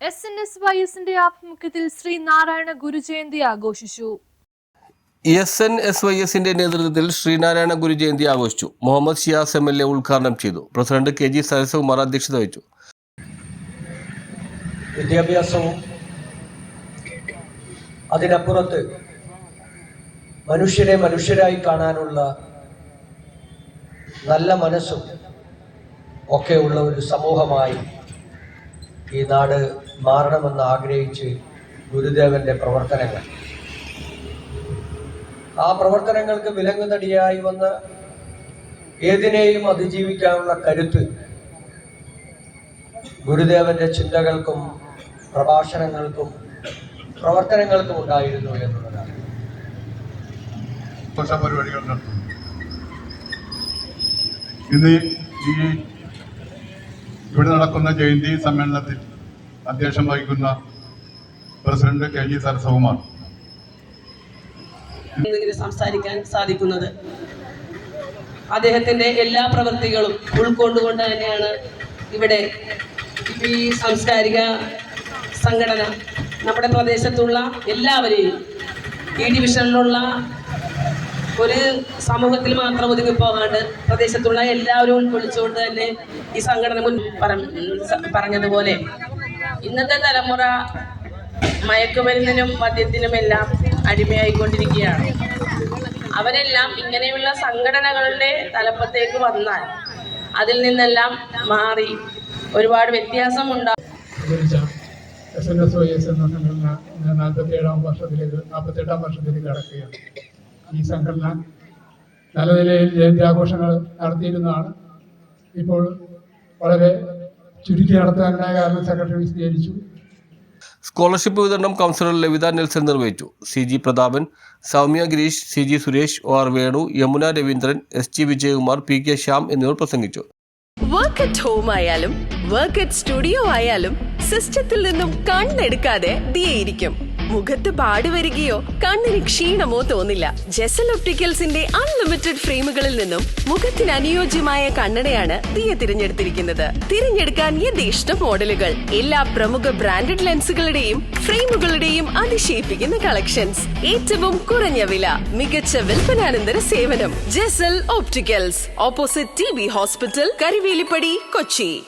SNSYSന്റെ ആഭിമുഖ്യത്തിൽ ശ്രീനാരായണ ഗുരുജയന്തി ആഘോഷിച്ചു. SNSYSന്റെ നേതൃത്വത്തിൽ ശ്രീനാരായണ ഗുരുജയന്തി ആഘോഷിച്ചു. മുഹമ്മദ് ഷിയാസ് MLA ഉദ്ഘാടനം ചെയ്തു. പ്രസിഡന്റ് KG സരസകുമാർ അധ്യക്ഷത വഹിച്ചു. വിദ്യാഭ്യാസവും അതിനപ്പുറത്ത് മനുഷ്യരെ മനുഷ്യരായി കാണാനുള്ള നല്ല മനസ്സും ഒക്കെയുള്ള ഒരു സമൂഹമായി ഈ നാട് മാറണമെന്ന് ആഗ്രഹിച്ച് ഗുരുദേവന്റെ പ്രവർത്തനങ്ങൾ, ആ പ്രവർത്തനങ്ങൾക്ക് വിലങ്ങുതടിയായി വന്ന ഏതിനെയും അതിജീവിക്കാനുള്ള കരുത്ത് ഗുരുദേവന്റെ ചിന്തകൾക്കും പ്രഭാഷണങ്ങൾക്കും പ്രവർത്തനങ്ങൾക്കും ഉണ്ടായിരുന്നു എന്നുള്ളതാണ്. പരിപാടികൾ നടത്തുന്നു. ഇന്ന് ഈ ഇവിടെ നടക്കുന്ന ജയന്തി സമ്മേളനത്തിൽ അധ്യക്ഷം വഹിക്കുന്ന പ്രസിഡന്റ് KG സരസകുമാർ സംസാരിക്കാൻ സാധിക്കുന്നത് അദ്ദേഹത്തിന്റെ എല്ലാ പ്രവൃത്തികളും ഉൾക്കൊണ്ടുകൊണ്ട് തന്നെയാണ് ഇവിടെ ഈ സാംസ്കാരിക സംഘടന നമ്മുടെ പ്രദേശത്തുള്ള എല്ലാവരെയും ഈ ഡിവിഷനിലുള്ള ഒരു സമൂഹത്തിൽ മാത്രം ഒതുങ്ങിപ്പോകാണ്ട് പ്രദേശത്തുള്ള എല്ലാവരും ഉൾക്കൊള്ളിച്ചുകൊണ്ട് തന്നെ ഈ സംഘടന പറഞ്ഞതുപോലെ ഇന്നത്തെ തലമുറ മയക്കുമരുന്നിനും മദ്യത്തിനുമെല്ലാം അടിമയായിക്കൊണ്ടിരിക്കുകയാണ്. അവരെല്ലാം ഇങ്ങനെയുള്ള സംഘടനകളുടെ തലപ്പത്തേക്ക് വന്നാൽ അതിൽ നിന്നെല്ലാം മാറി ഒരുപാട് വ്യത്യാസമുണ്ടാകും. SNSYS എന്ന സംഘടന 48ാം വർഷത്തിലേക്ക് കടക്കുകയാണ്. ഈ സംഘടന നല്ല നിലയിൽ ജയന്തി ആഘോഷങ്ങൾ നടത്തിയിരുന്നതാണ്. ഇപ്പോൾ വളരെ ചുരുക്കി നടത്താനായ കാരണം സെക്രട്ടറി വിശദീകരിച്ചു. സ്കോളർഷിപ്പ് വിതരണം കൗൺസിലർ ലവിത നെൽസൺ നിർവഹിച്ചു. CG Prathapan, Soumya Girish, CG Suresh, OR Venu, Yamuna Raveendran, SG Vijayakumar, PK Shyam എന്നിവർ പ്രസംഗിച്ചു. വർക്ക് അറ്റ് ഹോം ആയാലും വർക്ക് അറ്റ് സ്റ്റുഡിയോ ആയാലും സിസ്റ്റത്തിൽ നിന്നും കണ്ണെടുക്കാതെ ദിയയിരിക്കും. മുഖത്ത് പാടുവരികയോ കണ്ണിന് ക്ഷീണമോ തോന്നില്ല. ജെസൽ ഒപ്റ്റിക്കൽസിന്റെ അൺലിമിറ്റഡ് ഫ്രെയിമുകളിൽ നിന്നും മുഖത്തിന് അനുയോജ്യമായ കണ്ണടയാണ് ദിയ തിരഞ്ഞെടുത്തിരിക്കുന്നത്. തിരഞ്ഞെടുക്കാൻ യഥേഷ്ട മോഡലുകൾ, എല്ലാ പ്രമുഖ ബ്രാൻഡഡ് ലെൻസുകളുടെയും ഫ്രെയിമുകളുടെയും അതിശയിപ്പിക്കുന്ന കളക്ഷൻസ്, ഏറ്റവും കുറഞ്ഞ വില, മികച്ച വിൽപ്പനാനന്തര സേവനം. Jesal opticals, opposite TB hospital, Karivelippady, Kochi.